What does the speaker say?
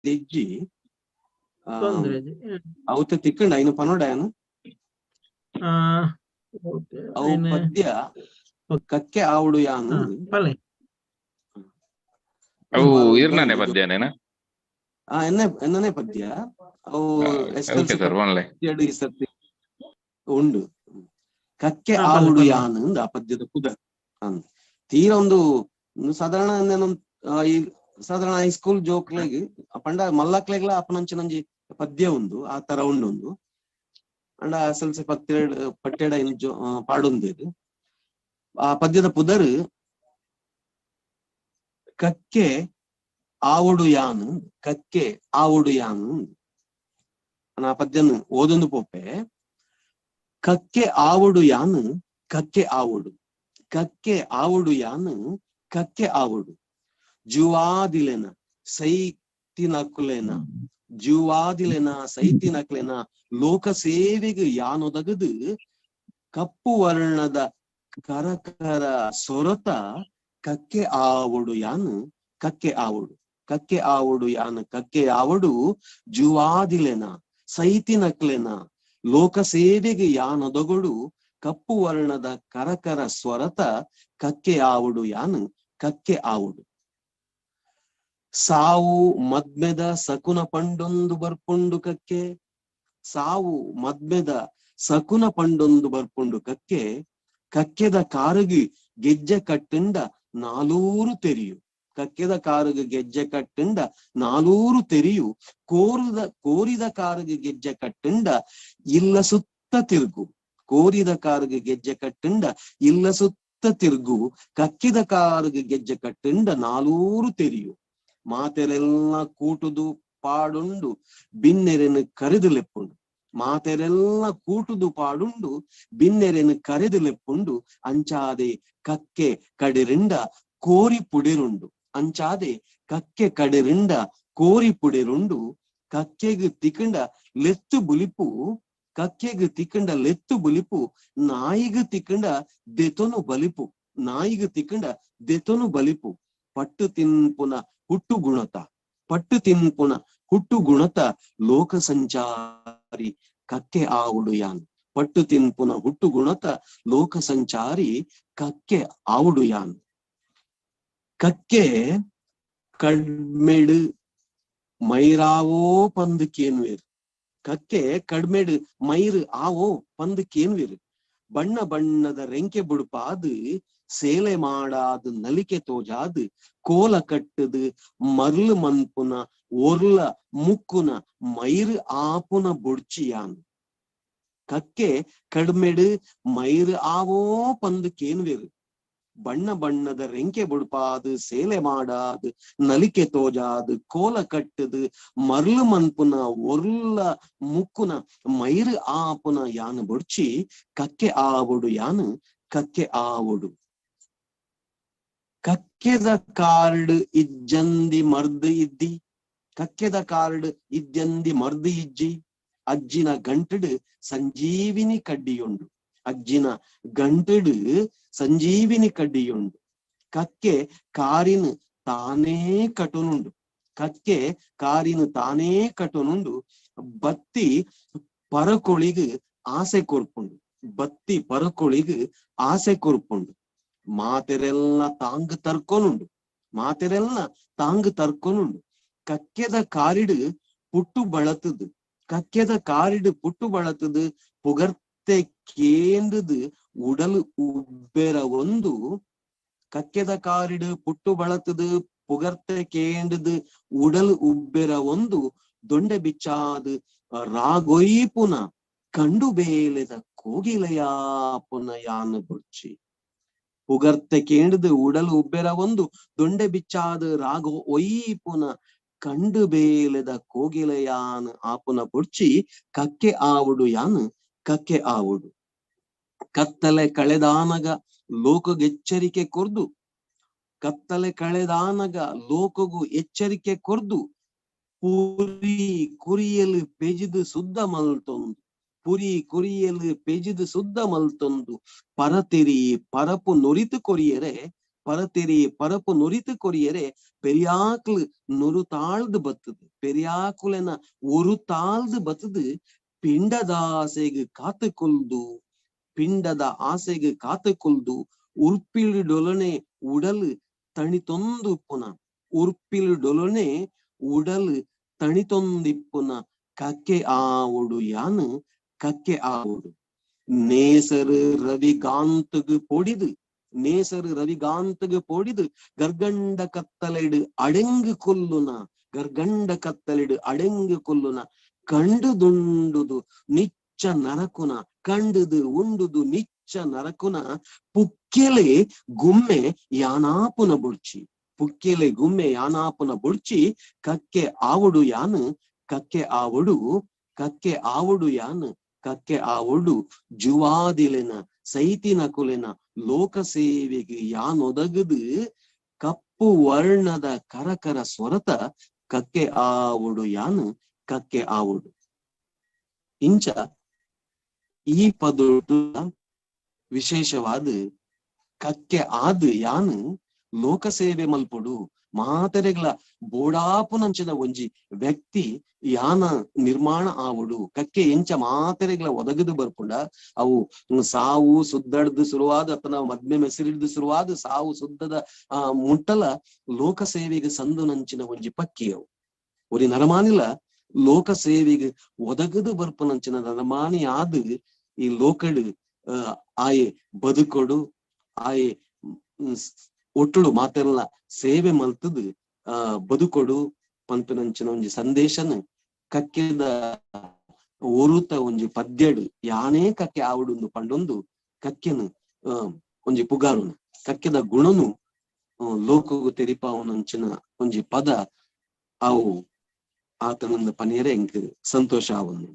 ತೆಜ್ಜಿ ಅವತ ತಿಕ್ಕಂಡ ಐನು ಪನೋಡಾಯನು ಅವು ಪದ್ಯ ಕಕ್ಕೆ ಆವುಡು ಯಾನು ಅವು ಇರ್ನಾನೆ ಪದ್ಯನೇನ ಎನ್ನನೇ ಪದ್ಯ ಅವು ಉಂಡು ಕಕ್ಕೆ ಆವುಡು ಯಾನು ಆ ಪದ್ಯದ ಪುದ ತೀರ ಒಂದು ಸಾಧಾರಣ ಈ ಸಾಧಾರಣ ಹೈಸ್ಕೂಲ್ ಜೋಕ್ಲೆಗ್ ಪಂಡ ಮಲ್ಲಕ್ಲೆಗ್ಲ ಅಪನಂಚಿನಂಜಿ ಪದ್ಯ ಉಂದು ಆ ತರ ಉಂಡು ಅಂಡ SLC ಪಟ್ಟೆಡ ಪಾಡೊಂದೇದು ಆ ಪದ್ಯದ ಪುದರ್ ಕಕ್ಕೆ ಆವುಡು ಯಾನು ಕಕ್ಕೆ ಆವುಡು ಯಾನು ಆ ಪದ್ಯನು ಓದೊಂದು ಪೋಪೆ ಕಕ್ಕೆ ಆವುಡು ಯಾನು ಕಕ್ಕೆ ಆವುಡು ಕಕ್ಕೆ ಆವುಡು ಯಾನು ಕಕ್ಕೆ ಆವುಡು ಜುವಾದಿಲೆನ ಸೈತಿನಕ್ಲೆನ ಜುವಾದಿಲೆನ ಸೈತಿನಕ್ಲೆನ ಲೋಕ ಸೇವೆಗೆ ಯಾನೊದಗದು ಕಪ್ಪು ವರ್ಣದ ಕರಕರ ಸೊರತ ಕಕ್ಕೆ ಆವುಡು ಯಾನು ಕಕ್ಕೆ ಆವುಡು ಕಕ್ಕೆ ಆವುಡು ಯಾನು ಕಕ್ಕೆ ಆವುಡು ಜುವಾದಿಲೆನ ಸೈತಿನಕ್ಲೆನ ಲೋಕ ಸೇವೆಗೆ ಯಾನೊದಗಡು ಕಪ್ಪು ವರ್ಣದ ಕರಕರ ಸ್ವರತ ಕಕ್ಕೆ ಆವುಡು ಯಾನು ಕಕ್ಕೆ ಆವುಡು ಸಾವು ಮದ್ಮೆದ ಸಕುನ ಪಂಡೊಂದು ಬರ್ಪುಂಡು ಕಕ್ಕೆ ಸಾವು ಮದ್ಮೆದ ಸಕುನ ಪಂಡೊಂದು ಬರ್ಪುಂಡು ಕಕ್ಕೆ ಕಕ್ಕೆದ ಕಾರುಗಿ ಗೆಜ್ಜೆ ಕಟ್ಟಿಂಡ 4 ತೆರಿಯು ಕಕ್ಕೆದ ಕಾರುಗೆ ಗೆಜ್ಜೆ ಕಟ್ಟಿಂಡ 4 ತೆರಿಯು ಕೋರಿದ ಕಾರುಗೆ ಗೆಜ್ಜೆ ಕಟ್ಟಿಂಡ ಇಲ್ಲ ಸುತ್ತ ತಿರುಗು ಕೋರಿದ ಕಾರುಗೆ ಗೆಜ್ಜೆ ಕಟ್ಟಿಂಡ ಇಲ್ಲ ಸುತ್ತ ತಿರುಗು ಕಕ್ಕಿದ ಕಾರುಗೆ ಗೆಜ್ಜೆ ಕಟ್ಟಿಂಡ 4 ತೆರಿಯು ಮಾತೆರೆಲ್ಲ ಕೂಟುದು ಪಾಡುಂಡು ಬಿನ್ನೆರೆನು ಕರೆದು ಲೆಪ್ಪುಂಡು ಮಾತೆರೆಲ್ಲ ಕೂಟುದು ಪಾಡುಂಡು ಬಿನ್ನೆರೆನು ಕರೆದು ಲೆಪ್ಪುಂಡು ಅಂಚಾದೆ ಕಕ್ಕೆ ಕಡಿರಿಂಡ ಕೋರಿ ಪುಡಿರುಂಡು ಅಂಚಾದೆ ಕಕ್ಕೆ ಕಡಿರಿಂಡ ಕೋರಿ ಪುಡಿರುಂಡು ಕಕ್ಕೆಗೆ ತಿಕ್ಕಂಡ ಲೆತ್ತು ಬುಲಿಪು ಕಕ್ಕೆಗೆ ತಿಕ್ಕಂಡ ಲೆತ್ತು ಬುಲಿಪು ನಾಯಿಗೆ ತಿಕ್ಕಂಡ ದೆತೊನು ಬಲಿಪು ನಾಯಿಗೆ ತಿಕ್ಕಂಡ ದೆತೊನು ಬಲಿಪು ಪಟ್ಟು ತಿನ್ಪುನ ಹುಟ್ಟು ಗುಣತ ಪಟ್ಟು ತಿನ್ಪುನ ಹುಟ್ಟು ಗುಣತ ಲೋಕ ಸಂಚಾರಿ ಕಕ್ಕೆ ಆವುಡು ಯಾನು ಪಟ್ಟು ತಿನ್ಪುನ ಹುಟ್ಟು ಗುಣತ ಲೋಕ ಸಂಚಾರಿ ಕಕ್ಕೆ ಆವುಡು ಯಾನು ಕಕ್ಕೆ ಕಡ್ಮೆಡು ಮೈರಾವೋ ಪಂದು ಕೇನ್ವೇರು ಕಕ್ಕೆ ಕಡ್ಮೆಡು ಮೈರು ಆವೋ ಪಂದು ಕೇನ್ವೇರು ಬಣ್ಣ ಬಣ್ಣದ ರೆಂಕೆ ಬುಡುಪಾದು ಸೇಲೆ ಮಾಡಾದು ನಲಿಕೆ ತೋಜಾದು ಕೋಲ ಕಟ್ಟದು ಮರ್ಲು ಮನ್ಪುನ ಒರ್ಲ ಮುಕ್ಕುನ ಮೈರು ಆಪುನ ಬುಡ್ಚಿಯಾನು ಕಕ್ಕೆ ಕಡ್ಮೆಡು ಮೈರು ಆವೋ ಪಂದು ಕೇನ್ವೇರು ಬಣ್ಣ ಬಣ್ಣದ ರೆಂಕೆ ಬುಡುಪಾದು ಸೇಲೆ ಮಾಡಾದು ನಲಿಕೆ ತೋಜಾದು ಕೋಲ ಕಟ್ಟದು ಮರ್ಲು ಮನ್ಪುನ ಒರ್ಲ ಮುಕ್ಕುನ ಮೈರು ಆಪುನ ಯಾನು ಬುಡ್ಚಿ ಕಕ್ಕೆ ಆವುಡು ಯಾನು ಕಕ್ಕೆ ಆವುಡು ಕಕ್ಕೆದ ಕಾರ್ಡ್ ಇಜ್ಜಂದಿ ಮರ್ದು ಇದ್ದಿ ಕಕ್ಕೆದ ಕಾರ್ಡ್ ಇದ್ದಂದಿ ಮರ್ದು ಇಜ್ಜಿ ಅಜ್ಜಿನ ಗಂಟಡು ಸಂಜೀವಿನಿ ಕಡ್ಡಿಯುಂಡು ಅಜ್ಜಿನ ಗಂಟಡು ಸಂಜೀವಿನಿ ಕಡ್ಡಿಯುಂಡು ಕಕ್ಕೆ ಕಾರಿನ ತಾನೇ ಕಟುನುಂಡು ಕಕ್ಕೆ ಕಾರಿನ ತಾನೇ ಕಟುನುಂಡು ಬತ್ತಿ ಪರಕೊಳಿಗೆ ಆಸೆ ಕೊರ್ಪುಂಡು ಬತ್ತಿ ಪರಕೊಳಿಗೆ ಆಸೆ ಕೊರ್ಪುಂಡು ಮಾತೆರೆಲ್ಲ ತಾಂಗ್ ತರ್ಕೊನುಂಡು ಮಾತೆರೆಲ್ಲ ತಾಂಗ್ ತರ್ಕೊನುಂಡು ಕಕ್ಕೆದ ಕಾರಿಡು ಪುಟ್ಟು ಬಳತದು ಕಕ್ಕೆದ ಕಾರಿಡು ಪುಟ್ಟು ಬಳತದು ಪುಗರ್ತೆ ಕೇಂದ್ರದು ಉಡಲು ಉಬ್ಬೆರ ಒಂದು ಕಕ್ಕೆದ ಕಾರಿಡು ಪುಟ್ಟು ಬಳತದು ಪುಗರ್ತೆ ಕೇಂದ್ರದು ಉಡಲು ಉಬ್ಬೆರ ಒಂದು ದೊಂಡೆ ಬಿಚ್ಚಾದು ರಾಗೊಯ್ಪುನ ಕಂಡು ಬೇಲೆದ ಕೋಗಿಲೆಯಾ ಪುನ ಯಾನು ಬುಡ್ಚಿ ಪುಗರ್ತೆ ಕೇಂದ್ರದು ಉಡಲು ಉಬ್ಬೆರ ಒಂದು ದೊಂಡೆ ಬಿಚ್ಚಾದ ರಾಗ ಒಯ್ಪುನ ಕಂಡು ಬೇಲೆದ ಕೋಗಿಲೆಯಾನ್ ಆಪುನ ಬುಡ್ಚಿ ಕಕ್ಕೆ ಆವುಡು ಯಾನು ಕಕ್ಕೆ ಆವುಡು ಕತ್ತಲೆ ಕಳೆದಾನಗ ಲೋಕಗೆಚ್ಚರಿಕೆ ಕೊರ್ದು ಕತ್ತಲೆ ಕಳೆದಾನಗ ಲೋಕಗೂ ಎಚ್ಚರಿಕೆ ಕೊರ್ದು ಪುರಿ ಕುರಿಯಲು ಪೆಜಿದು ಸುದ್ದ ಮಲ್ತೊಂದು ಪುರಿ ಕುರಿಯಲು ಪೆಜಿದು ಸುದ್ದ ಮಲ್ತೊಂದು ಪರತಿರಿ ಪರಪು ನುರಿತು ಕೊರಿಯರೆ ಪರತೆರಿ ಪರಪು ನುರಿತು ಕೊರಿಯರೆ ಪೆರಿಯಾಕ್ಲು ನುರು ತಾಳ್ದು ಬತ್ತದು. ಪೆರಿಯಾಕುಲೆನ ஒரு ತಾಳ್ದು ಬತ್ತದು. ಪಿಂಡದ ಆಸೆಗೆ ಕಾತುಕೊಲ್ದು, ಪಿಂಡದ ಆಸೆಗೆ ಕಾತುಕೊಲ್ದು. ಉರ್ಪಿಳಿಡೊಲನೆ ಉಡಲು ತಣಿತೊಂದುಪ್ಪುನ, ಉರ್ಪಿಳಿಡೊಲನೆ ಉಡಲು ತಣಿತೊಂದಿಪ್ಪುನ. ಕಕ್ಕೆ ಆವಡು ಯಾನು ಕಕ್ಕೆ ಆವಡು. ನೇಸರು ರವಿಗಾಂತಗು பொடிது, நேசரு ரவிகாந்தகு பொடிது. கர்கண்ட கத்தலிடு அடங்கு கொல்லுன, ಗರ್ಗಂಡ ಕತ್ತಲಿಡು ಅಡೆಂಗು ಕೊಲ್ಲುನ. ಕಂಡುದುಂಡುದು ನಿಚ್ಚ ನರಕುನ, ಕಂಡುದು ಉಂಡುದು ನಿಚ್ಚ ನರಕುನ. ಪುಕ್ಕೆಲೆ ಗುಮ್ಮೆ ಯಾನಾಪುನ ಬುಡ್ಚಿ, ಪುಕ್ಕೆಲೆ ಗುಮ್ಮೆ ಯಾನಾಪುನ ಬುಡ್ಚಿ. ಕಕ್ಕೆ ಆವಡು ಯಾನು ಕಕ್ಕೆ ಆವಡು, ಕಕ್ಕೆ ಆವಡು ಯಾನು ಕಕ್ಕೆ ಆವಡು. ಜುವಾದಿಲೆನ ಸೈತಿನ ಕುಲೆನ ಲೋಕ ಸೇವೆಗೆ ಯಾನೊದಗದು. ಕಪ್ಪು ವರ್ಣದ ಕರಕರ ಸ್ವರತ ಕಕ್ಕೆ ಆವಡು ಯಾನು ಕಕ್ಕೆ ಆವಡು. ಇಂಚ ಈ ಪದೊಟ್ಟು ವಿಶೇಷವಾದ ಕಕ್ಕೆ ಆದ ಯಾನು ಲೋಕ ಸೇವೆ ಮಲ್ಪೊಡು. ಮಾತೆರೆಗ್ಲ ಬೋಡಾಪುನಂಚಿನ ಒಂಜಿ ವ್ಯಕ್ತಿ ಯಾನ ನಿರ್ಮಾಣ ಆವಡು. ಕಕ್ಕೆ ಎಂಚ ಮಾತೆರೆಗ್ಲ ಒದಗದು ಬರ್ಪುಂಡ. ಅವು ಸಾವು ಸುದ್ದಡ್ದು ಶುರುವಾದ ಅಪ್ಪನ ಮದ್ಮೆ ಮೆಸಿರಿಡ್ದು ಶುರುವಾದ ಸಾವು ಸುದ್ದದ ಮುಟ್ಟಲ ಲೋಕ ಸೇವೆಗೆ ಸಂದು ನಂಚಿನ ಒಂಜಿ ಪಕ್ಕಿ ಅವು. ಒರಿ ನರಮಾನಿಲ ಲೋಕ ಸೇವೆಗೆ ಒದಗದು ಬರ್ಪುನಂಚಿನ ನರಮಾನಿ ಆದ ಈ ಲೋಕಡು ಆಯೆ ಬದುಕೊಡು, ಆಯೆ ಒಟ್ಟುಡು ಮಾತೆಲ್ಲ ಸೇವೆ ಮಲ್ತದು ಬದುಕೊಡು ಪಂಪಿನಂಚಿನ ಒಂಜಿ ಸಂದೇಶನ ಕಕ್ಕೆದ ಒರುತ ಒಂಜಿ ಪದ್ಯಡು ಯಾನೇ ಕಕ್ಕೆ ಆವಡುಂದು ಪಂಡೊಂದು ಕಕ್ಕೆನು ಒಂಜಿ ಪುಗಾರುನು. ಕಕ್ಕೆದ ಗುಣನು ಲೋಕಗು ತೆರಿಪಾವನಂಚಿನ ಒಂಜಿ ಪದ ಅವು ಆತನೊಂದು ಪನಿಯರೆ ಎಂಕ್ ಸಂತೋಷ ಆವನು.